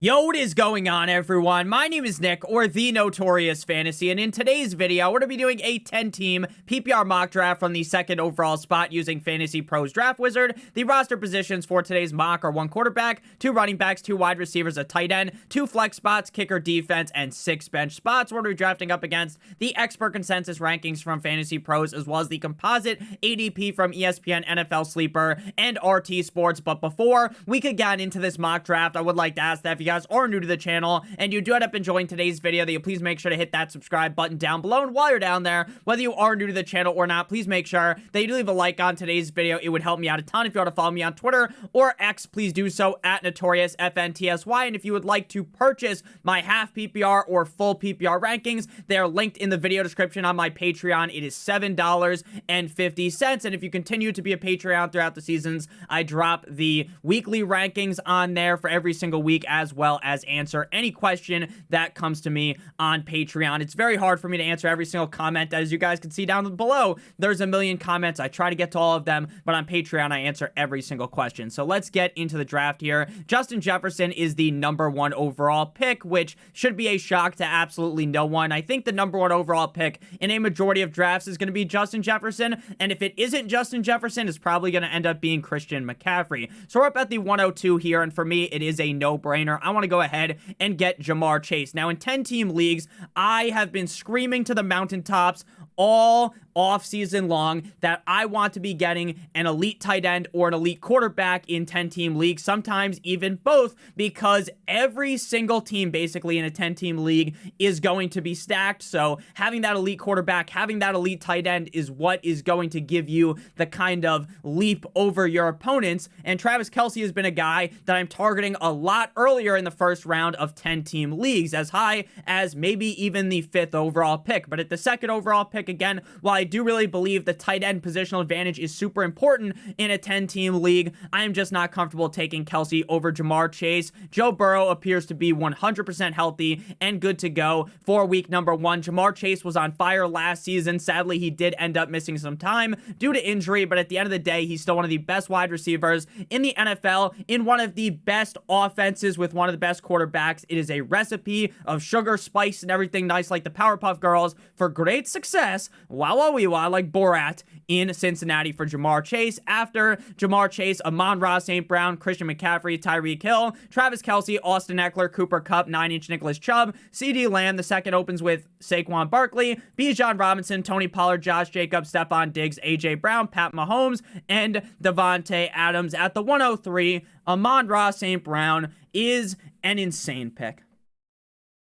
Yo, what is going on, everyone? My name is Nick, or the Notorious Fantasy, and in today's video, we're going to be doing a 10-team PPR mock draft from the second overall spot using FantasyPro's Draft Wizard. The roster positions for today's mock are 1 quarterback, 2 running backs, 2 wide receivers, a tight end, 2 flex spots, kicker, defense, and 6 bench spots. We're going to be drafting up against the expert consensus rankings from FantasyPros, as well as the composite ADP from ESPN, NFL Sleeper, and RT Sports. But before we could get into this mock draft, I would like to ask that if you guys are new to the channel and you do end up enjoying today's video, that you please make sure to hit that subscribe button down below. And while you're down there, whether you are new to the channel or not, please make sure that you do leave a like on today's video. It would help me out a ton. If you want to follow me on Twitter or X, please do so at NotoriousFantasy. And if you would like to purchase my half PPR or full PPR rankings, they are linked in the video description on my Patreon. It is $7.50. And if you continue to be a Patreon throughout the seasons, I drop the weekly rankings on there for every single week, as well as answer any question that comes to me on Patreon. It's very hard for me to answer every single comment. As you guys can see down below, there's a million comments. I try to get to all of them, but on Patreon, I answer every single question. So let's get into the draft here. Justin Jefferson is the #1 overall pick, which should be a shock to absolutely no one. I think the #1 overall pick in a majority of drafts is going to be Justin Jefferson, and if it isn't Justin Jefferson, it's probably going to end up being Christian McCaffrey. So we're up at the 102 here, and for me, it is a no-brainer. I want to go ahead and get Ja'Marr Chase. Now, in 10-team leagues, I have been screaming to the mountaintops all off-season long that I want to be getting an elite tight end or an elite quarterback in 10-team leagues, sometimes even both, because every single team basically in a 10-team league is going to be stacked. So having that elite quarterback, having that elite tight end is what is going to give you the kind of leap over your opponents. And Travis Kelce has been a guy that I'm targeting a lot earlier in the first round of 10-team leagues, as high as maybe even the 5th overall pick. But at the 2nd overall pick, again, while I do really believe the tight end positional advantage is super important in a 10-team league, I am just not comfortable taking Kelce over Ja'Marr Chase. Joe Burrow appears to be 100% healthy and good to go for week #1. Ja'Marr Chase was on fire last season. Sadly, he did end up missing some time due to injury, but at the end of the day, he's still one of the best wide receivers in the NFL, in one of the best offenses with one of the best quarterbacks. It is a recipe of sugar, spice, and everything nice like the Powerpuff Girls for great success. Wow, like Borat in Cincinnati for Ja'Marr Chase. After Ja'Marr Chase, Amon-Ra St. Brown, Christian McCaffrey, Tyreek Hill, Travis Kelce, Austin Eckler, Cooper Kupp, 9-inch Nicholas Chubb, CD Lamb. The second opens with Saquon Barkley, Bijan Robinson, Tony Pollard, Josh Jacobs, Stephon Diggs, AJ Brown, Pat Mahomes, and Devontae Adams. At the 103, Amon-Ra St. Brown is an insane pick.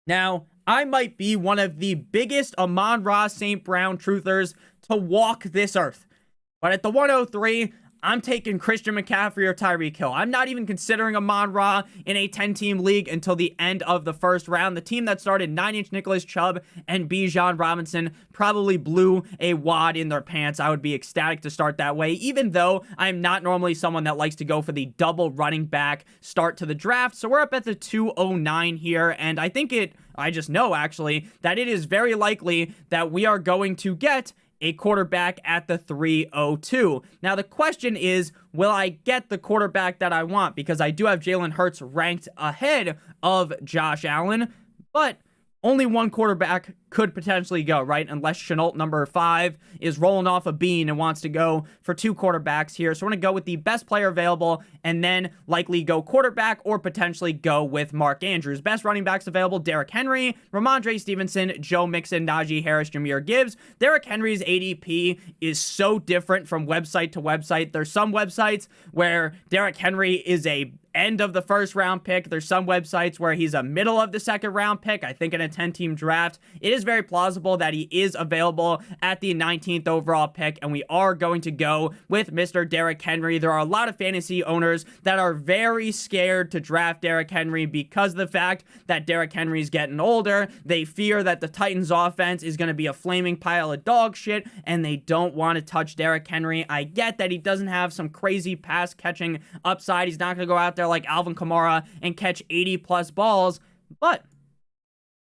Now, I might be one of the biggest Amon-Ra St. Brown truthers to walk this earth. But at the 103, I'm taking Christian McCaffrey or Tyreek Hill. I'm not even considering Amon-Ra in a 10-team league until the end of the first round. The team that started 9-inch Nicholas Chubb and Bijan Robinson probably blew a wad in their pants. I would be ecstatic to start that way, even though I'm not normally someone that likes to go for the double running back start to the draft. So we're up at the 209 here, and I just know actually that it is very likely that we are going to get a quarterback at the 302. Now, the question is, will I get the quarterback that I want? Because I do have Jalen Hurts ranked ahead of Josh Allen, but only one quarterback could potentially go, right? Unless Chenault #5 is rolling off a bean and wants to go for 2 quarterbacks here. So we're going to go with the best player available and then likely go quarterback or potentially go with Mark Andrews. Best running backs available: Derrick Henry, Ramondre Stevenson, Joe Mixon, Najee Harris, Jahmyr Gibbs. Derrick Henry's ADP is so different from website to website. There's some websites where Derrick Henry is a end of the first round pick. There's some websites where he's a middle of the second round pick. I think in a 10-team draft, it is very plausible that he is available at the 19th overall pick, and we are going to go with Mr. Derrick Henry. There are a lot of fantasy owners that are very scared to draft Derrick Henry because of the fact that Derrick Henry is getting older. They fear that the Titans offense is going to be a flaming pile of dog shit, and they don't want to touch Derrick Henry. I get that he doesn't have some crazy pass catching upside. He's not going to go out there like Alvin Kamara and catch 80+ balls, but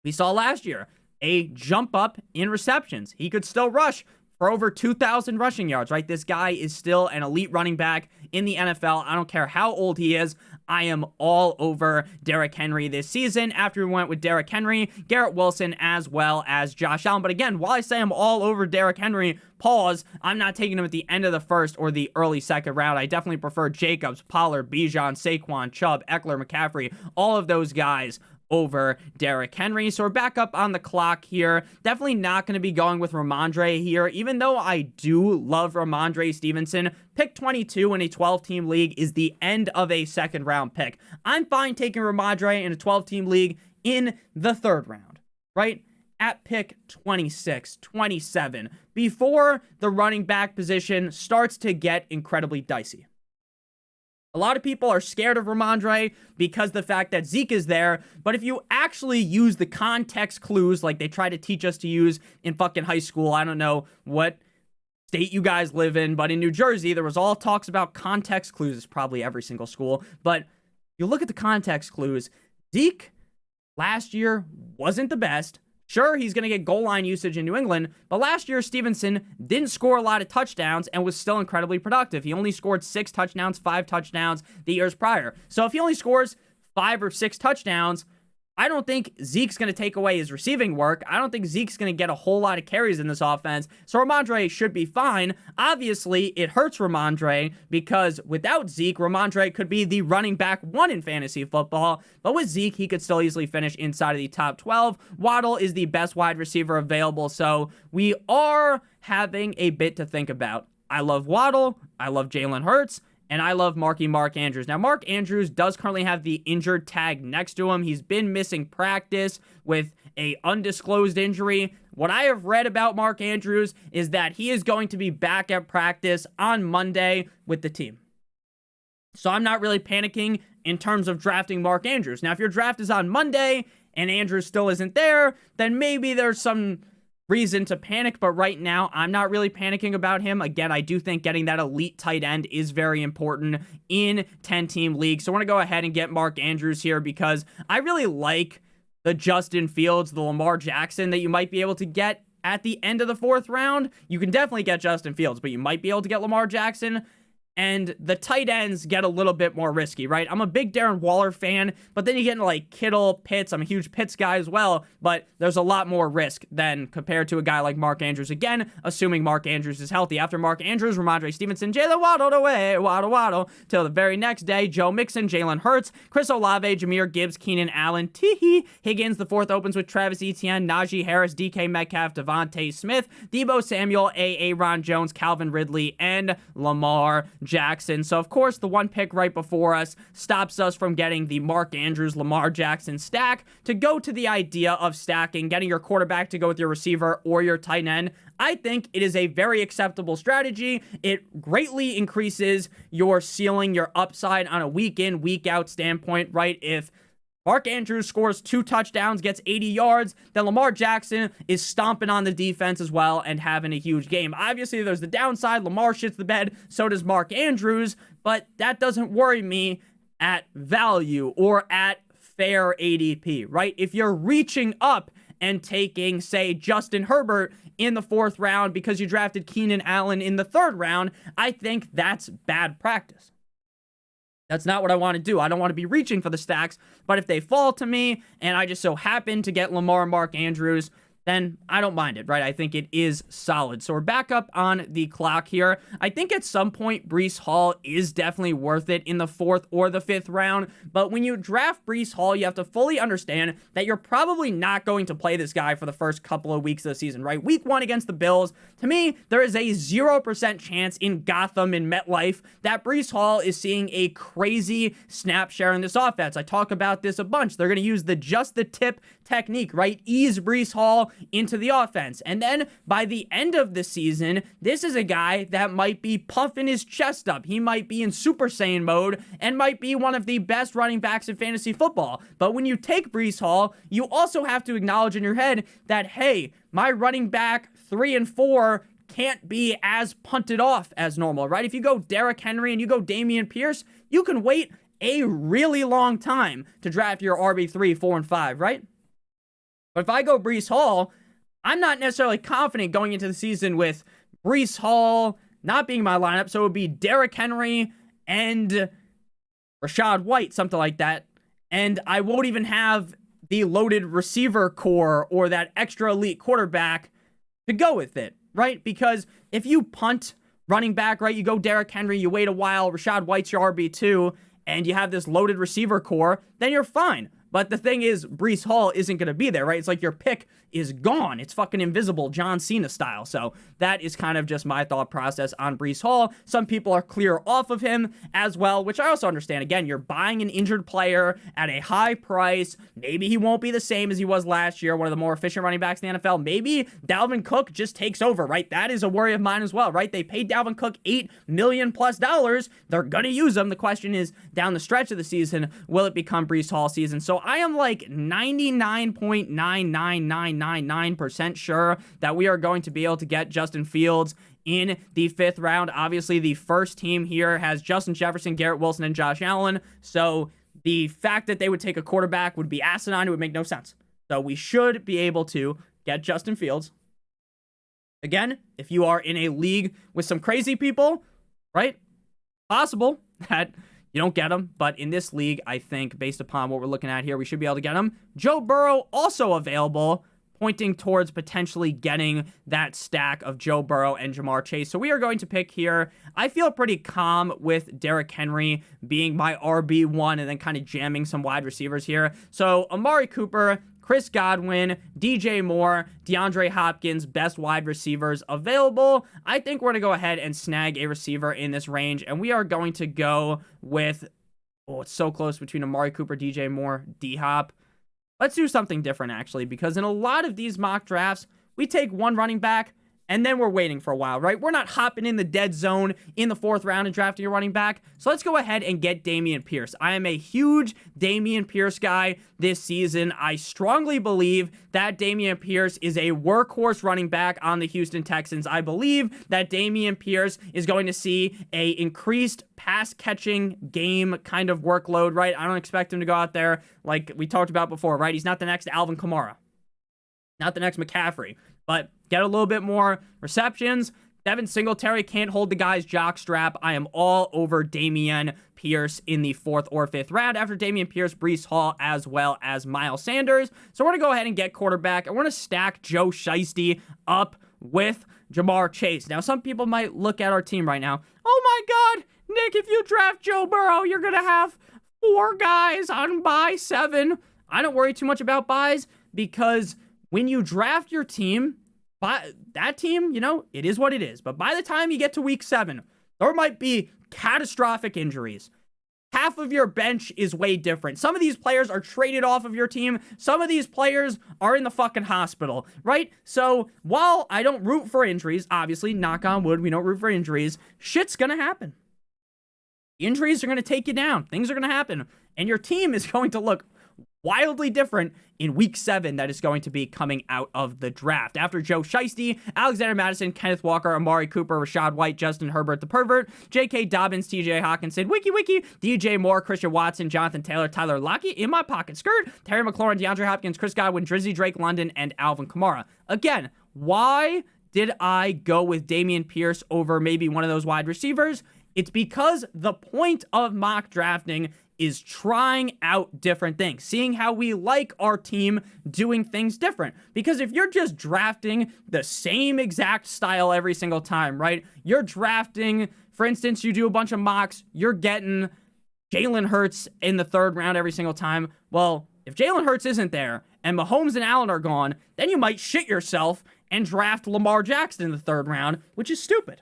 we saw last year a jump up in receptions. He could still rush for over 2,000 rushing yards, right? This guy is still an elite running back in the NFL. I don't care how old he is. I am all over Derrick Henry this season. After we went with Derrick Henry, Garrett Wilson, as well as Josh Allen. But again, while I say I'm all over Derrick Henry, pause, I'm not taking him at the end of the first or the early second round. I definitely prefer Jacobs, Pollard, Bijan, Saquon, Chubb, Eckler, McCaffrey, all of those guys over Derrick Henry. So we're back up on the clock here. Definitely not going to be going with Ramondre here, even though I do love Ramondre Stevenson. Pick 22 in a 12-team league is the end of a second-round pick. I'm fine taking Ramondre in a 12-team league in the third round, right? At pick 26, 27, before the running back position starts to get incredibly dicey. A lot of people are scared of Ramondre because of the fact that Zeke is there, but if you actually use the context clues like they try to teach us to use in fucking high school, I don't know what state you guys live in, but in New Jersey, there was all talks about context clues. It's probably every single school, but you look at the context clues, Zeke last year wasn't the best. Sure, he's going to get goal line usage in New England, but last year, Stevenson didn't score a lot of touchdowns and was still incredibly productive. He only scored 6 touchdowns, 5 touchdowns the years prior. So if he only scores 5 or 6 touchdowns, I don't think Zeke's going to take away his receiving work. I don't think Zeke's going to get a whole lot of carries in this offense. So Ramondre should be fine. Obviously, it hurts Ramondre because without Zeke, Ramondre could be the running back 1 in fantasy football. But with Zeke, he could still easily finish inside of the top 12. Waddle is the best wide receiver available. So we are having a bit to think about. I love Waddle. I love Jalen Hurts. And I love Mark Andrews. Now, Mark Andrews does currently have the injured tag next to him. He's been missing practice with a undisclosed injury. What I have read about Mark Andrews is that he is going to be back at practice on Monday with the team. So I'm not really panicking in terms of drafting Mark Andrews. Now, if your draft is on Monday and Andrews still isn't there, then maybe there's some reason to panic, but right now I'm not really panicking about him. Again, I do think getting that elite tight end is very important in 10-team leagues. So I want to go ahead and get Mark Andrews here because I really like the Justin Fields, the Lamar Jackson that you might be able to get at the end of the 4th round. You can definitely get Justin Fields, but you might be able to get Lamar Jackson. And the tight ends get a little bit more risky, right? I'm a big Darren Waller fan, but then you get into like Kittle, Pitts. I'm a huge Pitts guy as well, but there's a lot more risk than compared to a guy like Mark Andrews. Again, assuming Mark Andrews is healthy. After Mark Andrews, Ramondre Stevenson, Jalen Waddle away, Waddle, till the very next day. Joe Mixon, Jalen Hurts, Chris Olave, Jahmyr Gibbs, Keenan Allen, Higgins. The 4th opens with Travis Etienne, Najee Harris, DK Metcalf, Devontae Smith, Deebo Samuel, Ron Jones, Calvin Ridley, and Lamar Jackson. So, of course, the one pick right before us stops us from getting the Mark Andrews, Lamar Jackson stack. To go to the idea of stacking, getting your quarterback to go with your receiver or your tight end, I think it is a very acceptable strategy. It greatly increases your ceiling, your upside on a week in, week out standpoint, right? If Mark Andrews scores 2 touchdowns, gets 80 yards, then Lamar Jackson is stomping on the defense as well and having a huge game. Obviously, there's the downside. Lamar shits the bed, so does Mark Andrews, but that doesn't worry me at value or at fair ADP, right? If you're reaching up and taking, say, Justin Herbert in the 4th round because you drafted Keenan Allen in the 3rd round, I think that's bad practice. That's not what I want to do. I don't want to be reaching for the stacks, but if they fall to me and I just so happen to get Lamar and Mark Andrews, then I don't mind it, right? I think it is solid. So we're back up on the clock here. I think at some point, Breece Hall is definitely worth it in the 4th or the 5th round. But when you draft Breece Hall, you have to fully understand that you're probably not going to play this guy for the first couple of weeks of the season, right? Week 1 against the Bills, to me, there is a 0% chance in Gotham, in MetLife, that Breece Hall is seeing a crazy snap share in this offense. I talk about this a bunch. They're going to use the just the tip technique, right? Ease Breece Hall into the offense. And then by the end of the season, this is a guy that might be puffing his chest up. He might be in Super Saiyan mode and might be one of the best running backs in fantasy football. But when you take Breece Hall, you also have to acknowledge in your head that, hey, my running back 3 and 4 can't be as punted off as normal, right? If you go Derrick Henry and you go Dameon Pierce, you can wait a really long time to draft your RB3, 4, and 5, right? But if I go Breece Hall, I'm not necessarily confident going into the season with Breece Hall not being my lineup. So it would be Derrick Henry and Rashad White, something like that. And I won't even have the loaded receiver core or that extra elite quarterback to go with it, right? Because if you punt running back, right, you go Derrick Henry, you wait a while, Rashad White's your RB2, and you have this loaded receiver core, then you're fine. But the thing is, Breece Hall isn't going to be there, right? It's like your pick is gone. It's fucking invisible, John Cena style. So that is kind of just my thought process on Breece Hall. Some people are clear off of him as well, which I also understand. Again, you're buying an injured player at a high price. Maybe he won't be the same as he was last year, one of the more efficient running backs in the NFL. Maybe Dalvin Cook just takes over, right? That is a worry of mine as well, right? They paid Dalvin Cook $8 million plus. They're going to use him. The question is, down the stretch of the season, will it become Breece Hall season? So I am like 99.99999% sure that we are going to be able to get Justin Fields in the 5th round. Obviously, the first team here has Justin Jefferson, Garrett Wilson, and Josh Allen. So the fact that they would take a quarterback would be asinine. It would make no sense. So we should be able to get Justin Fields. Again, if you are in a league with some crazy people, right? Possible that you don't get him, but in this league, I think, based upon what we're looking at here, we should be able to get him. Joe Burrow, also available, pointing towards potentially getting that stack of Joe Burrow and Jamar Chase. So we are going to pick here. I feel pretty calm with Derrick Henry being my RB1 and then kind of jamming some wide receivers here. So Amari Cooper, Chris Godwin, DJ Moore, DeAndre Hopkins, best wide receivers available. I think we're going to go ahead and snag a receiver in this range, and we are going to go with, oh, it's so close between Amari Cooper, DJ Moore, D-Hop. Let's do something different, actually, because in a lot of these mock drafts, we take one running back, and then we're waiting for a while, right? We're not hopping in the dead zone in the 4th round and drafting a running back. So let's go ahead and get Dameon Pierce. I am a huge Dameon Pierce guy this season. I strongly believe that Dameon Pierce is a workhorse running back on the Houston Texans. I believe that Dameon Pierce is going to see a increased pass-catching game kind of workload, right? I don't expect him to go out there like we talked about before, right? He's not the next Alvin Kamara, not the next McCaffrey, but get a little bit more receptions. Devin Singletary can't hold the guy's jockstrap. I am all over Dameon Pierce in the 4th or 5th round. After Dameon Pierce, Breece Hall, as well as Miles Sanders. So we're going to go ahead and get quarterback, and we're going to stack Joe Shiesty up with Jamar Chase. Now, some people might look at our team right now. Oh my God, Nick, if you draft Joe Burrow, you're going to have 4 guys on bye 7. I don't worry too much about buys because when you draft your team, that team, you know, it is what it is. But by the time you get to week 7, there might be catastrophic injuries. Half of your bench is way different. Some of these players are traded off of your team. Some of these players are in the fucking hospital, right? So while I don't root for injuries, obviously, knock on wood, we don't root for injuries, shit's gonna happen. Injuries are gonna take you down. Things are gonna happen. And your team is going to look wildly different in week 7 that is going to be coming out of the draft. After Joe Shiesty, Alexander Mattison, Kenneth Walker, Amari Cooper, Rashad White, Justin Herbert the pervert, J.K. Dobbins, T.J. Hawkinson, Wiki, DJ Moore, Christian Watson, Jonathan Taylor, Tyler Lockett, in my pocket skirt, Terry McLaurin, DeAndre Hopkins, Chris Godwin, Drizzy Drake London, and Alvin Kamara. Again, why did I go with Dameon Pierce over maybe one of those wide receivers? It's because the point of mock drafting is trying out different things, seeing how we like our team doing things different. Because if you're just drafting the same exact style every single time, right? You're drafting, for instance, you do a bunch of mocks, you're getting Jalen Hurts in the 3rd round every single time. Well, if Jalen Hurts isn't there and Mahomes and Allen are gone, then you might shit yourself and draft Lamar Jackson in the 3rd round, which is stupid.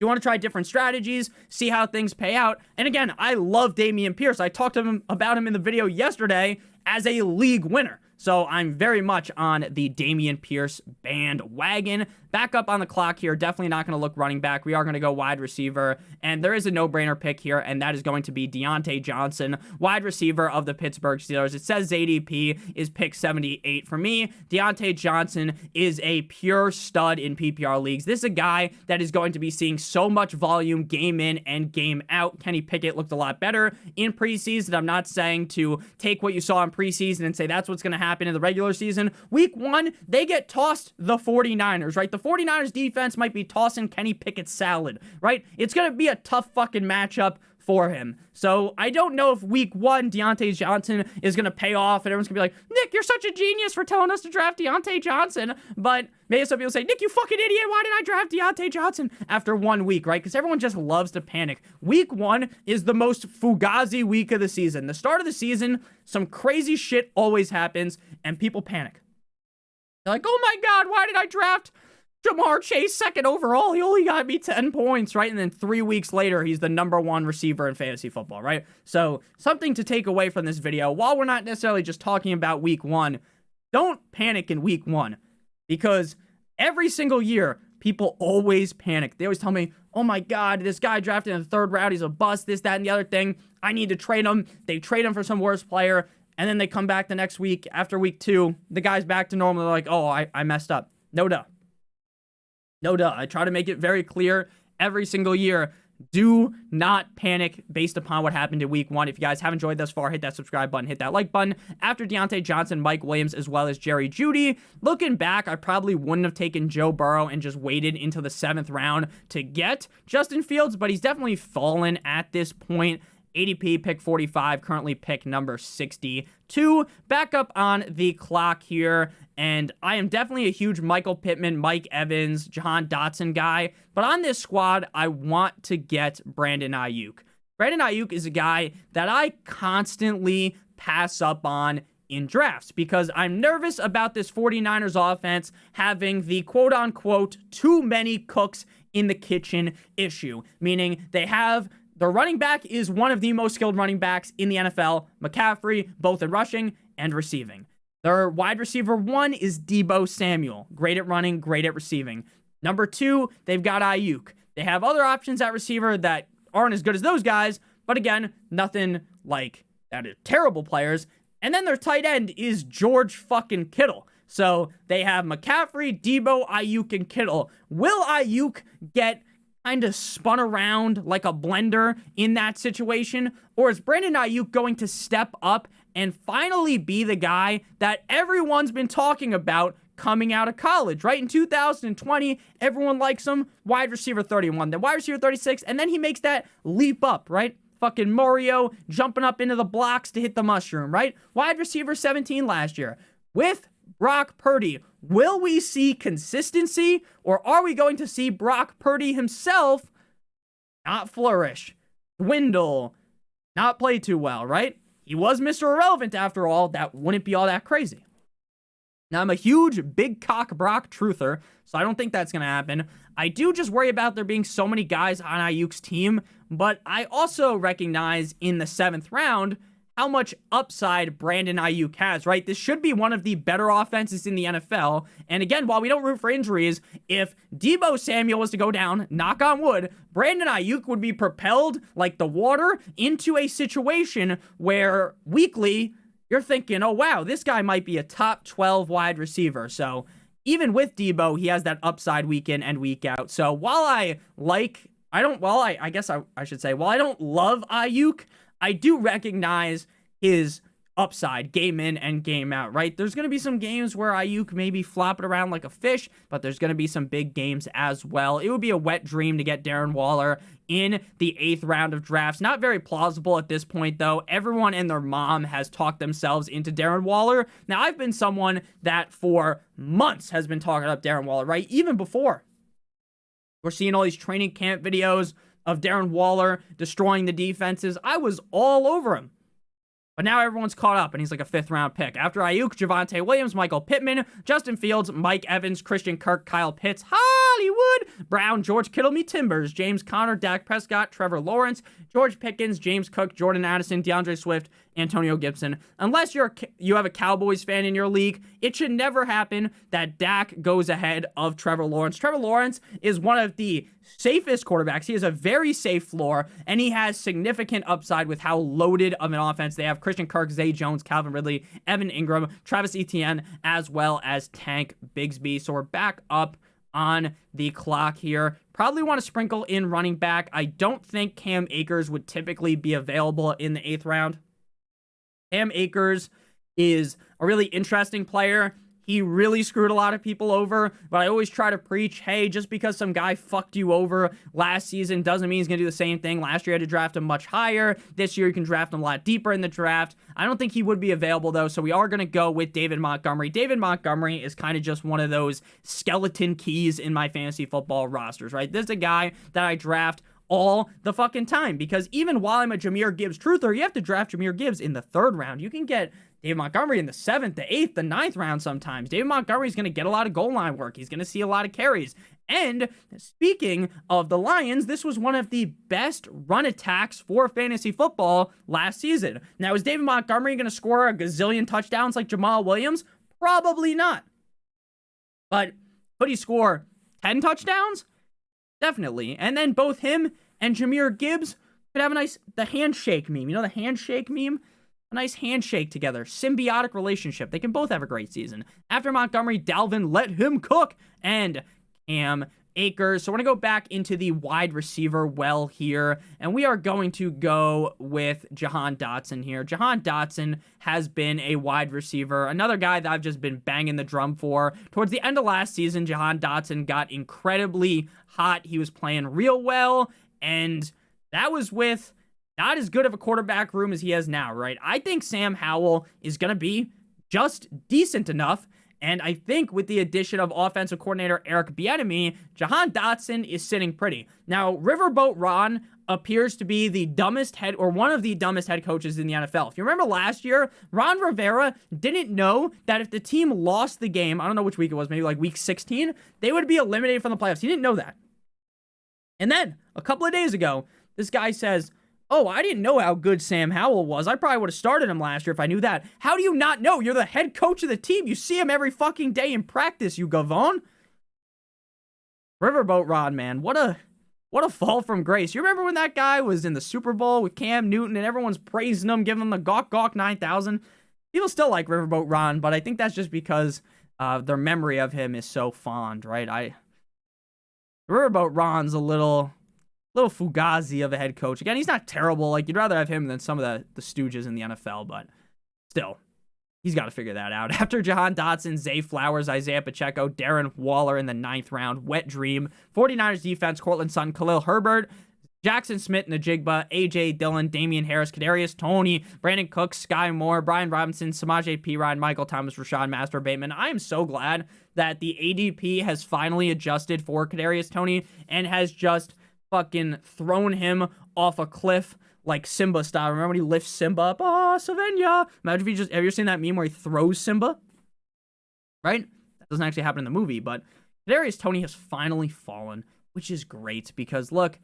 You want to try different strategies, see how things pay out. And again, I love Dameon Pierce. I talked to him about him in the video yesterday as a league winner. So I'm very much on the Dameon Pierce bandwagon. Back up on the clock here. Definitely not going to look running back. We are going to go wide receiver. And there is a no-brainer pick here, and that is going to be Deontay Johnson, wide receiver of the Pittsburgh Steelers. It says ADP is pick 78 for me. Deontay Johnson is a pure stud in PPR leagues. This is a guy that is going to be seeing so much volume game in and game out. Kenny Pickett looked a lot better in preseason. I'm not saying to take what you saw in preseason and say that's what's going to happen happen in the regular season. Week 1, they get tossed the 49ers, right? The 49ers defense might be tossing Kenny Pickett's salad, right? It's going to be a tough fucking matchup for him. So I don't know if week 1 Deontay Johnson is going to pay off and everyone's going to be like, Nick, you're such a genius for telling us to draft Deontay Johnson. But maybe some people say, Nick, you fucking idiot. Why did I draft Deontay Johnson after 1 week, right? Because everyone just loves to panic. Week 1 is the most fugazi week of the season. The start of the season, some crazy shit always happens and people panic. They're like, oh my God, why did I draft Jamar Chase second overall? He only got me 10 points, right? And then 3 weeks later, he's the #1 receiver in fantasy football, right? So something to take away from this video, while we're not necessarily just talking about week 1, don't panic in week 1 because every single year, people always panic. They always tell me, oh my God, this guy drafted in the 3rd round, he's a bust, this, that, and the other thing. I need to trade him. They trade him for some worse player. And then they come back the next week after week 2, the guy's back to normal. They're like, oh, I messed up. No duh. No duh. I try to make it very clear every single year. Do not panic based upon what happened in week 1. If you guys have enjoyed thus far, hit that subscribe button, hit that like button. After Deontay Johnson, Mike Williams, as well as Jerry Jeudy, looking back, I probably wouldn't have taken Joe Burrow and just waited into the 7th round to get Justin Fields, but he's definitely fallen at this point. ADP pick 45, currently pick number 62. Back up on the clock here, and I am definitely a huge Michael Pittman, Mike Evans, Jahan Dotson guy, but on this squad, I want to get Brandon Ayuk. Brandon Ayuk is a guy that I constantly pass up on in drafts because I'm nervous about this 49ers offense having the quote-unquote too many cooks in the kitchen issue, meaning they have the running back is one of the most skilled running backs in the NFL, McCaffrey, both in rushing and receiving. Their wide receiver 1 is Deebo Samuel. Great at running, great at receiving. Number 2, they've got Ayuk. They have other options at receiver that aren't as good as those guys, but again, nothing like that are terrible players. And then their tight end is George fucking Kittle. So they have McCaffrey, Deebo, Ayuk, and Kittle. Will Ayuk get kind of spun around like a blender in that situation? Or is Brandon Ayuk going to step up and finally be the guy that everyone's been talking about coming out of college, right? In 2020, everyone likes him, wide receiver 31, then wide receiver 36, and then he makes that leap up, right? Fucking Mario jumping up into the blocks to hit the mushroom, right? Wide receiver 17 last year. With Brock Purdy, will we see consistency, or are we going to see Brock Purdy himself not flourish, dwindle, not play too well, right? He was Mr. Irrelevant after all. That wouldn't be all that crazy. Now, I'm a huge big cock Brock truther, so I don't think that's going to happen. I do just worry about there being so many guys on Ayuk's team, but I also recognize in the 7th round how much upside Brandon Ayuk has, right? This should be one of the better offenses in the NFL. And again, while we don't root for injuries, if Deebo Samuel was to go down, knock on wood, Brandon Ayuk would be propelled like the water into a situation where weekly you're thinking, oh wow, this guy might be a top 12 wide receiver. So even with Deebo, he has that upside week in and week out. So while I don't love Ayuk, I do recognize his upside game in and game out, right? There's going to be some games where Ayuk may be flopping around like a fish, but there's going to be some big games as well. It would be a wet dream to get Darren Waller in the 8th round of drafts. Not very plausible at this point, though. Everyone and their mom has talked themselves into Darren Waller. Now, I've been someone that for months has been talking up Darren Waller, right? Even before. We're seeing all these training camp videos of Darren Waller destroying the defenses. I was all over him. But now everyone's caught up, and he's like a 5th round pick. After Ayuk, Javonte Williams, Michael Pittman, Justin Fields, Mike Evans, Christian Kirk, Kyle Pitts, Hollywood Brown, George Kittle, me Timbers, James Conner, Dak Prescott, Trevor Lawrence, George Pickens, James Cook, Jordan Addison, DeAndre Swift, Antonio Gibson. Unless you have a Cowboys fan in your league, it should never happen that Dak goes ahead of Trevor Lawrence. Trevor Lawrence is one of the safest quarterbacks. He has a very safe floor, and he has significant upside with how loaded of an offense they have. Christian Kirk, Zay Jones, Calvin Ridley, Evan Ingram, Travis Etienne, as well as Tank Bigsby. So we're back up on the clock here. Probably want to sprinkle in running back. I don't think Cam Akers would typically be available in the 8th round. Cam Akers is a really interesting player. He really screwed a lot of people over, but I always try to preach, hey, just because some guy fucked you over last season doesn't mean he's going to do the same thing. Last year, I had to draft him much higher. This year, you can draft him a lot deeper in the draft. I don't think he would be available, though, so we are going to go with David Montgomery. David Montgomery is kind of just one of those skeleton keys in my fantasy football rosters, right? This is a guy that I draft all the fucking time, because even while I'm a Jahmyr Gibbs truther, you have to draft Jahmyr Gibbs in the 3rd round. You can get David Montgomery in the 7th, the 8th, the 9th round sometimes. David Montgomery is going to get a lot of goal line work. He's going to see a lot of carries. And speaking of the Lions, this was one of the best run attacks for fantasy football last season. Now, is David Montgomery going to score a gazillion touchdowns like Jamal Williams? Probably not. But could he score 10 touchdowns? Definitely. And then both him and Jahmyr Gibbs could have the handshake meme. You know the handshake meme? A nice handshake together. Symbiotic relationship. They can both have a great season. After Montgomery, Dalvin, let him cook. And Cam Akers. So we're going to go back into the wide receiver well here. And we are going to go with Jahan Dotson here. Jahan Dotson has been a wide receiver. Another guy that I've just been banging the drum for. Towards the end of last season, Jahan Dotson got incredibly hot. He was playing real well. And that was with not as good of a quarterback room as he has now, right? I think Sam Howell is going to be just decent enough. And I think with the addition of offensive coordinator Eric Bieniemy, Jahan Dotson is sitting pretty. Now, Riverboat Ron appears to be the dumbest head, or one of the dumbest head coaches in the NFL. If you remember last year, Ron Rivera didn't know that if the team lost the game, I don't know which week it was, maybe like week 16, they would be eliminated from the playoffs. He didn't know that. And then, a couple of days ago, this guy says, oh, I didn't know how good Sam Howell was. I probably would have started him last year if I knew that. How do you not know? You're the head coach of the team. You see him every fucking day in practice, you gavone. Riverboat Ron, man. What a fall from grace. You remember when that guy was in the Super Bowl with Cam Newton and everyone's praising him, giving him the Gawk Gawk 9000? People still like Riverboat Ron, but I think that's just because their memory of him is so fond, right? Riverboat Ron's a little fugazi of a head coach. Again, he's not terrible. Like, you'd rather have him than some of the stooges in the NFL, but still, he's got to figure that out. After Jahan Dotson, Zay Flowers, Isaiah Pacheco, Darren Waller in the 9th round, wet dream. 49ers defense, Cortland Sutton, Khalil Herbert, Jackson Smith in the Jigba, A.J. Dillon, Damian Harris, Kadarius Toney, Brandon Cooks, Sky Moore, Brian Robinson, Samaje Perine, Michael Thomas, Rashad Master Bateman. I am so glad that the ADP has finally adjusted for Kadarius Toney and has just fucking thrown him off a cliff like Simba style. Remember when he lifts Simba up? Oh, Savannah. Imagine if have you ever seen that meme where he throws Simba? Right? That doesn't actually happen in the movie, but Kadarius Toney has finally fallen, which is great because, look,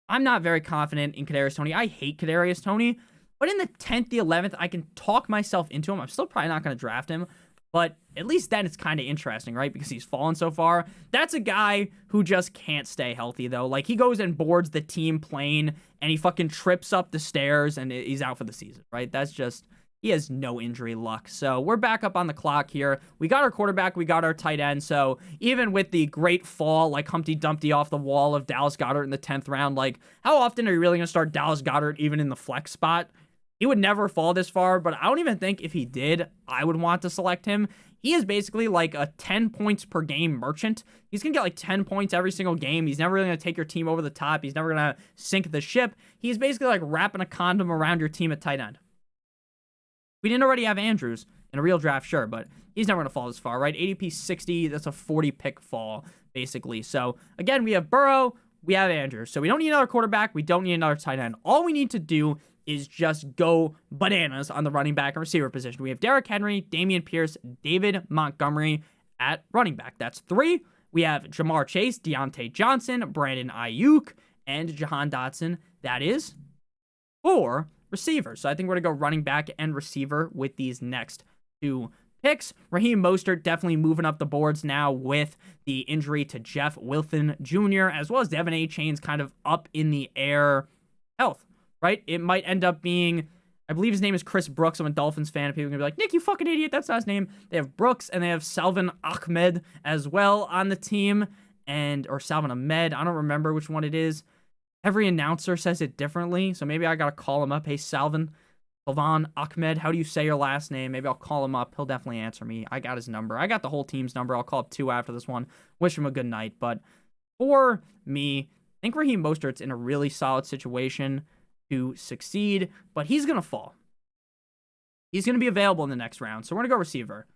I'm not very confident in Kadarius Toney. I hate Kadarius Toney, but in the 10th, the 11th, I can talk myself into him. I'm still probably not going to draft him, but at least then it's kind of interesting, right? Because he's fallen so far. That's a guy who just can't stay healthy, though. Like, he goes and boards the team plane, and he fucking trips up the stairs, and he's out for the season, right? That's just, he has no injury luck. So we're back up on the clock here. We got our quarterback, we got our tight end. So even with the great fall, like Humpty Dumpty off the wall of Dallas Goedert in the 10th round, like, how often are you really going to start Dallas Goedert even in the flex spot? He would never fall this far, but I don't even think if he did, I would want to select him. He is basically like a 10 points per game merchant. He's going to get like 10 points every single game. He's never really going to take your team over the top. He's never going to sink the ship. He's basically like wrapping a condom around your team at tight end. We didn't already have Andrews in a real draft, sure, but he's never going to fall this far, right? ADP 60, that's a 40 pick fall, basically. So again, we have Burrow, we have Andrews. So we don't need another quarterback. We don't need another tight end. All we need to do is just go bananas on the running back and receiver position. We have Derrick Henry, Dameon Pierce, David Montgomery at running back. That's 3. We have Jamar Chase, Deontay Johnson, Brandon Ayuk, and Jahan Dotson. That is 4 receivers. So I think we're going to go running back and receiver with these next 2 picks. Raheem Mostert definitely moving up the boards now with the injury to Jeff Wilson Jr., as well as Devin A. Chain's kind of up in the air health. Right? It might end up being, I believe his name is Chris Brooks. I'm a Dolphins fan. People are going to be like, Nick, you fucking idiot. That's not his name. They have Brooks and they have Salvin Ahmed as well on the team. Or Salvin Ahmed. I don't remember which one it is. Every announcer says it differently. So maybe I got to call him up. Hey, Salvin, Salvan Ahmed, how do you say your last name? Maybe I'll call him up. He'll definitely answer me. I got his number. I got the whole team's number. I'll call up 2 after this one. Wish him a good night. But for me, I think Raheem Mostert's in a really solid situation to succeed, but he's going to fall. He's going to be available in the next round, so we're going to go receiver.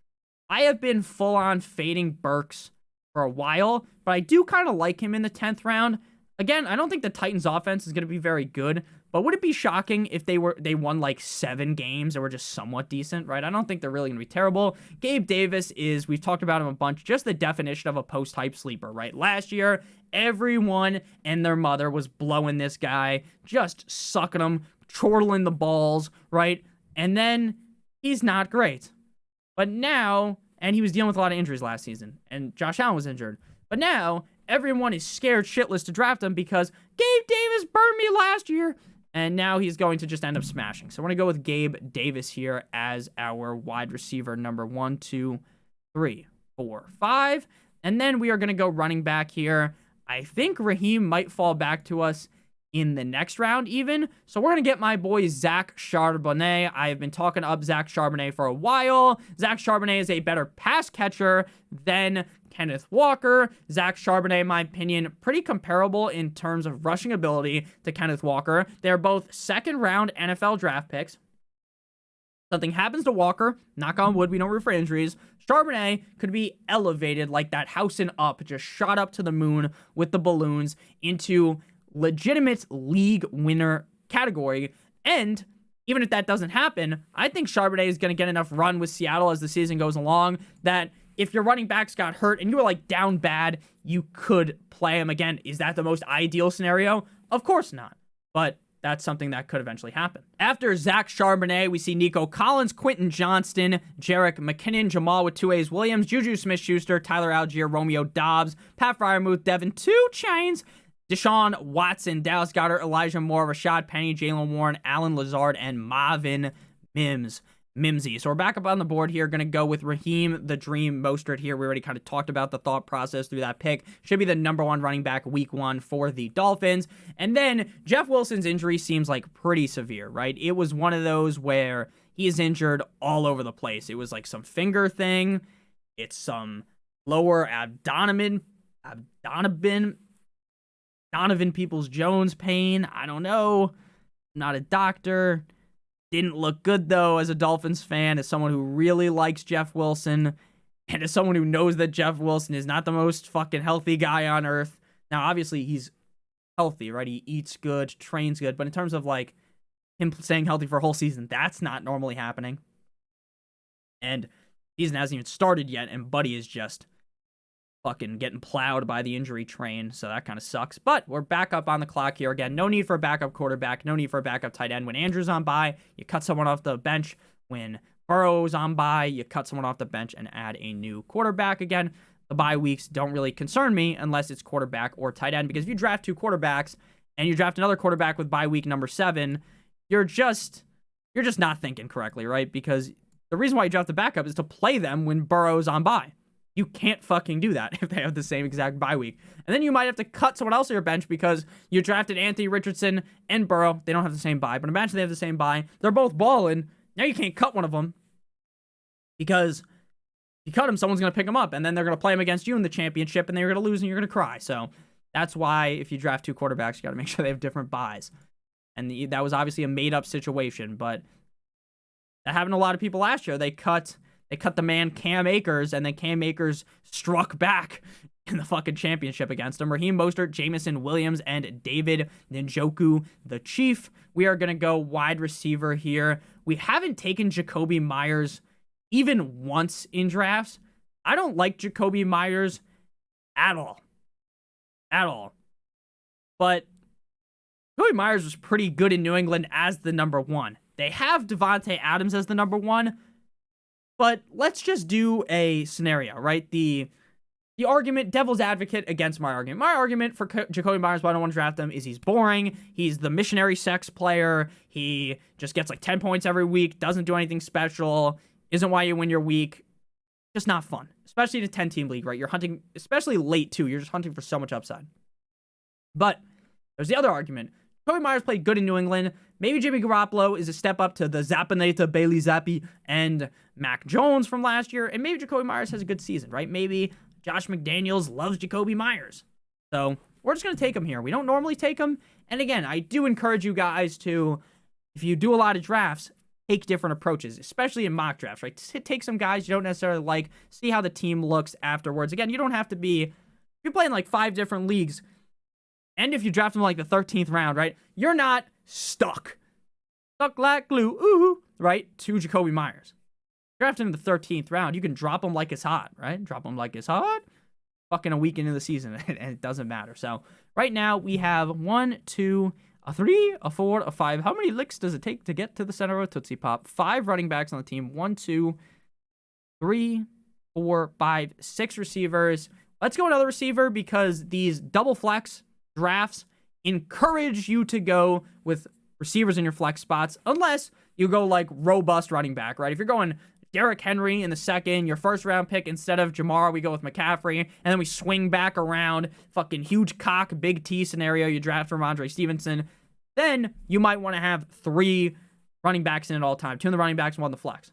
I have been full-on fading Burks for a while, but I do kind of like him in the 10th round. Again, I don't think the Titans offense is going to be very good, but would it be shocking if they won like 7 games and were just somewhat decent, right? I don't think they're really going to be terrible. Gabe Davis is, we've talked about him a bunch, just the definition of a post-hype sleeper, right? Last year, everyone and their mother was blowing this guy, just sucking him, chortling the balls, right? And then he's not great. But now, and he was dealing with a lot of injuries last season, and Josh Allen was injured. But now, everyone is scared shitless to draft him because Gabe Davis burned me last year. And now he's going to just end up smashing. So we're going to go with Gabe Davis here as our wide receiver number 1, 2, 3, 4, 5. And then we are going to go running back here. I think Raheem might fall back to us in the next round even. So we're going to get my boy Zach Charbonnet. I have been talking up Zach Charbonnet for a while. Zach Charbonnet is a better pass catcher than Kenneth Walker. Zach Charbonnet, in my opinion, pretty comparable in terms of rushing ability to Kenneth Walker. They're both second-round NFL draft picks. Something happens to Walker, knock on wood, we don't root for injuries. Charbonnet could be elevated like that house and up, just shot up to the moon with the balloons into legitimate league winner category. And even if that doesn't happen, I think Charbonnet is going to get enough run with Seattle as the season goes along that if your running backs got hurt and you were like down bad, you could play him again. Is that the most ideal scenario? Of course not. But that's something that could eventually happen. After Zach Charbonnet, we see Nico Collins, Quentin Johnston, Jerick McKinnon, Jamal with 2A's Williams, Juju Smith-Schuster, Tyler Algier, Romeo Dobbs, Pat Freiermuth, Devin 2 Chains, Deshaun Watson, Dallas Goedert, Elijah Moore, Rashad Penny, Jalen Warren, Alan Lazard, and Marvin Mimsy. So we're back up on the board here. Going to go with Raheem the Dream Mostert here. We already kind of talked about the thought process through that pick. Should be the number 1 running back week 1 for the Dolphins. And then Jeff Wilson's injury seems like pretty severe, right? It was one of those where he is injured all over the place. It was like some finger thing. It's some lower Donovan Peoples-Jones pain. I don't know. I'm not a doctor. Didn't look good, though, as a Dolphins fan, as someone who really likes Jeff Wilson, and as someone who knows that Jeff Wilson is not the most fucking healthy guy on earth. Now, obviously, he's healthy, right? He eats good, trains good, but in terms of, like, him staying healthy for a whole season, that's not normally happening. And season hasn't even started yet, and Buddy is just fucking getting plowed by the injury train, so that kind of sucks. But we're back up on the clock here again. No need for a backup quarterback, no need for a backup tight end. When Andrew's on bye, you cut someone off the bench. When Burrow's on bye, you cut someone off the bench and add a new quarterback. Again, the bye weeks don't really concern me unless it's quarterback or tight end, because if you draft 2 quarterbacks and you draft another quarterback with bye week number 7, you're just not thinking correctly, right? Because the reason why you draft the backup is to play them when Burrow's on bye. You can't fucking do that if they have the same exact bye week. And then you might have to cut someone else on your bench because you drafted Anthony Richardson and Burrow. They don't have the same bye, but imagine they have the same bye. They're both balling. Now you can't cut one of them because if you cut him, someone's going to pick him up, and then they're going to play him against you in the championship, and they're going to lose, and you're going to cry. So that's why if you draft 2 quarterbacks, you got to make sure they have different buys. And that was obviously a made-up situation, but that happened to a lot of people last year. They cut the man Cam Akers, and then Cam Akers struck back in the fucking championship against him. Raheem Mostert, Jameson Williams, and David Njoku, the Chief. We are going to go wide receiver here. We haven't taken Jacoby Myers even once in drafts. I don't like Jacoby Myers at all. At all. But Jacoby Myers was pretty good in New England as the number 1. They have Devontae Adams as the number 1. But let's just do a scenario, right? The argument, devil's advocate against my argument. My argument for Jacoby Myers, why I don't want to draft him, is he's boring. He's the missionary sex player. He just gets like 10 points every week, doesn't do anything special, isn't why you win your week. Just not fun, especially in a 10-team league, right? You're hunting, especially late too. You're just hunting for so much upside. But there's the other argument. Jacoby Myers played good in New England. Maybe Jimmy Garoppolo is a step up to the Zappineta, Bailey Zappi, and Mac Jones from last year. And maybe Jacoby Myers has a good season, right? Maybe Josh McDaniels loves Jacoby Myers. So we're just going to take him here. We don't normally take him. And again, I do encourage you guys to, if you do a lot of drafts, take different approaches, especially in mock drafts, right? Take some guys you don't necessarily like, see how the team looks afterwards. Again, you don't have to be, if you're playing like 5 different leagues, and if you draft them like the 13th round, right, you're not stuck like glue, ooh, right, to Jacoby Myers. Draft him in the 13th round, you can drop him like it's hot, right? Drop him like it's hot. Fucking a week into the season, and it doesn't matter. So right now we have 1, 2, a 3, a 4, a 5. How many licks does it take to get to the center of a Tootsie Pop? 5 running backs on the team. 1, 2, 3, 4, 5, 6 receivers. Let's go another receiver because these double flex drafts encourage you to go with receivers in your flex spots unless you go like robust running back, right? If you're going Derrick Henry in the second, your first round pick, instead of Jamar, we go with McCaffrey, and then we swing back around, fucking huge cock, big T scenario, you draft Ramondre Stevenson, then you might want to have 3 running backs in at all time, 2 in the running backs and 1 in the flex.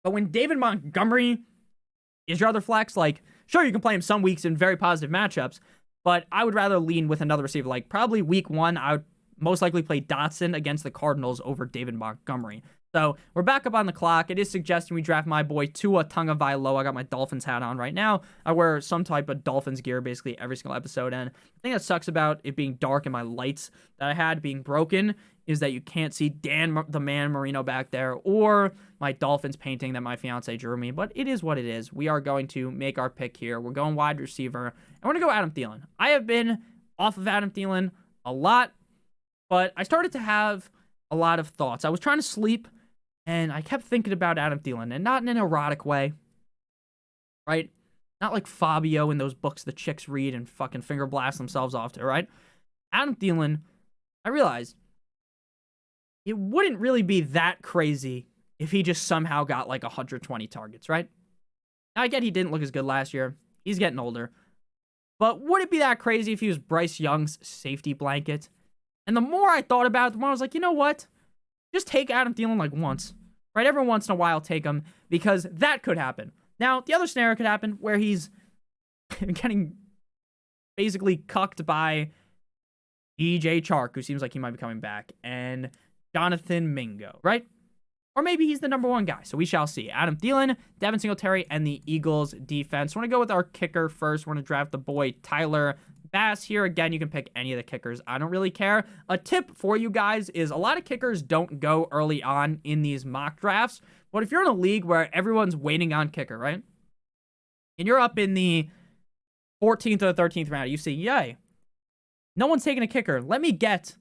But when David Montgomery is your other flex, like, sure, you can play him some weeks in very positive matchups, but I would rather lean with another receiver. Like, probably week 1, I would most likely play Dotson against the Cardinals over David Montgomery. So we're back up on the clock. It is suggesting we draft my boy Tua Tagovailoa. I got my Dolphins hat on right now. I wear some type of Dolphins gear basically every single episode. And the thing that sucks about it being dark and my lights that I had being broken is that you can't see Dan the Man Marino back there or my Dolphins painting that my fiance drew me. But it is what it is. We are going to make our pick here. We're going wide receiver. And we're going to go Adam Thielen. I have been off of Adam Thielen a lot, but I started to have a lot of thoughts. I was trying to sleep, and I kept thinking about Adam Thielen, and not in an erotic way, right? Not like Fabio in those books the chicks read and fucking finger blast themselves off to, right? Adam Thielen, I realized it wouldn't really be that crazy if he just somehow got like 120 targets, right? Now, I get he didn't look as good last year. He's getting older. But would it be that crazy if he was Bryce Young's safety blanket? And the more I thought about it, the more I was like, you know what? Just take Adam Thielen like once, right? Every once in a while, take him because that could happen. Now, the other scenario could happen where he's getting basically cucked by DJ Chark, who seems like he might be coming back, and Jonathan Mingo, right? Or maybe he's the number 1 guy. So we shall see. Adam Thielen, Devin Singletary, and the Eagles defense. We're going to go with our kicker first. We're going to draft the boy Tyler Bass here. Again, you can pick any of the kickers. I don't really care. A tip for you guys is a lot of kickers don't go early on in these mock drafts. But if you're in a league where everyone's waiting on kicker, right? And you're up in the 14th or 13th round, you see, yay, no one's taking a kicker. Let me get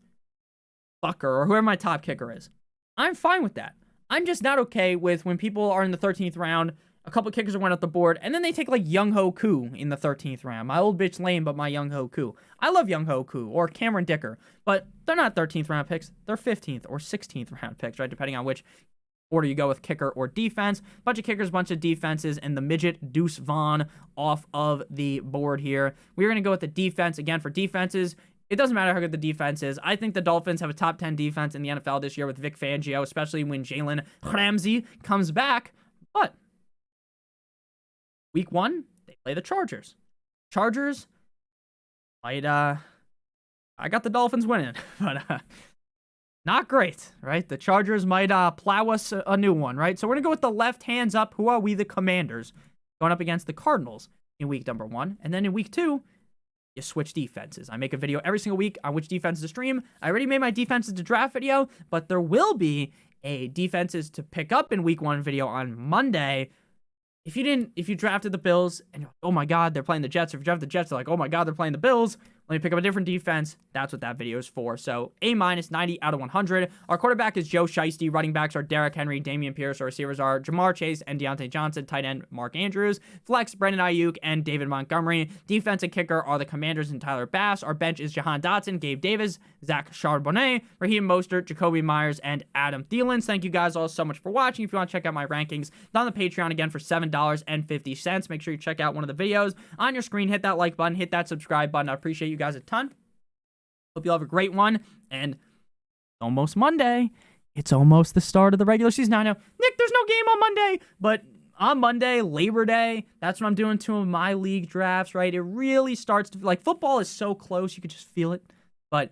Bucker or whoever my top kicker is. I'm fine with that. I'm just not okay with when people are in the 13th round, a couple kickers are went up the board, and then they take like Young Ho Koo in the 13th round. My old bitch lame, but my Young Ho Koo. I love Young Ho Koo or Cameron Dicker, but they're not 13th round picks. They're 15th or 16th round picks, right? Depending on which order you go with kicker or defense. Bunch of kickers, bunch of defenses, and the midget Deuce Vaughn off of the board here. We're going to go with the defense. Again, for defenses, it doesn't matter how good the defense is. I think the Dolphins have a top 10 defense in the NFL this year with Vic Fangio, especially when Jalen Ramsey comes back. But week 1, they play the Chargers. Chargers might, I got the Dolphins winning, but not great, right? The Chargers might plow us a new one, right? So we're going to go with the left hands up. Who are we? The Commanders. Going up against the Cardinals in week number 1. And then in week 2, you switch defenses. I make a video every single week on which defenses to stream. I already made my defenses to draft video, but there will be a defenses to pick up in week 1 video on Monday. If you drafted the Bills and you're like, oh my God, they're playing the Jets. If you drafted the Jets, they're like, oh my God, they're playing the Bills. Let me pick up a different defense. That's what that video is for. So A-, 90 out of 100. Our quarterback is Joe Shiesty. Running backs are Derrick Henry, Dameon Pierce. Our receivers are Jamar Chase and Deontay Johnson. Tight end, Mark Andrews. Flex, Brandon Ayuk and David Montgomery. Defense and kicker are the Commanders and Tyler Bass. Our bench is Jahan Dotson, Gabe Davis, Zach Charbonnet, Raheem Mostert, Jacoby Myers, and Adam Thielen. Thank you guys all so much for watching. If you want to check out my rankings, it's on the Patreon again for $7.50. Make sure you check out one of the videos on your screen. Hit that like button, hit that subscribe button. I appreciate you guys a ton. Hope you all have a great one. And almost Monday. It's almost the start of the regular season. Now, I know, Nick, there's no game on Monday, but on Monday, Labor Day, that's when I'm doing 2 of my league drafts, right? It really starts to, like, football is so close, you could just feel it. But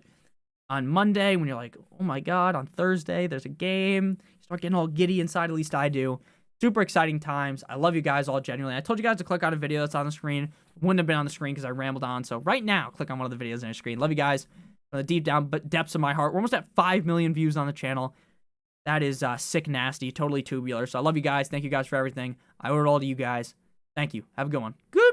on Monday, when you're like, oh my God, on Thursday, there's a game, you start getting all giddy inside, at least I do. Super exciting times. I love you guys all genuinely. I told you guys to click on a video that's on the screen. Wouldn't have been on the screen because I rambled on. So right now, click on one of the videos on your screen. Love you guys from the deep down depths of my heart. We're almost at 5 million views on the channel. That is sick nasty, totally tubular. So I love you guys. Thank you guys for everything. I owe it all to you guys. Thank you. Have a good one. Good.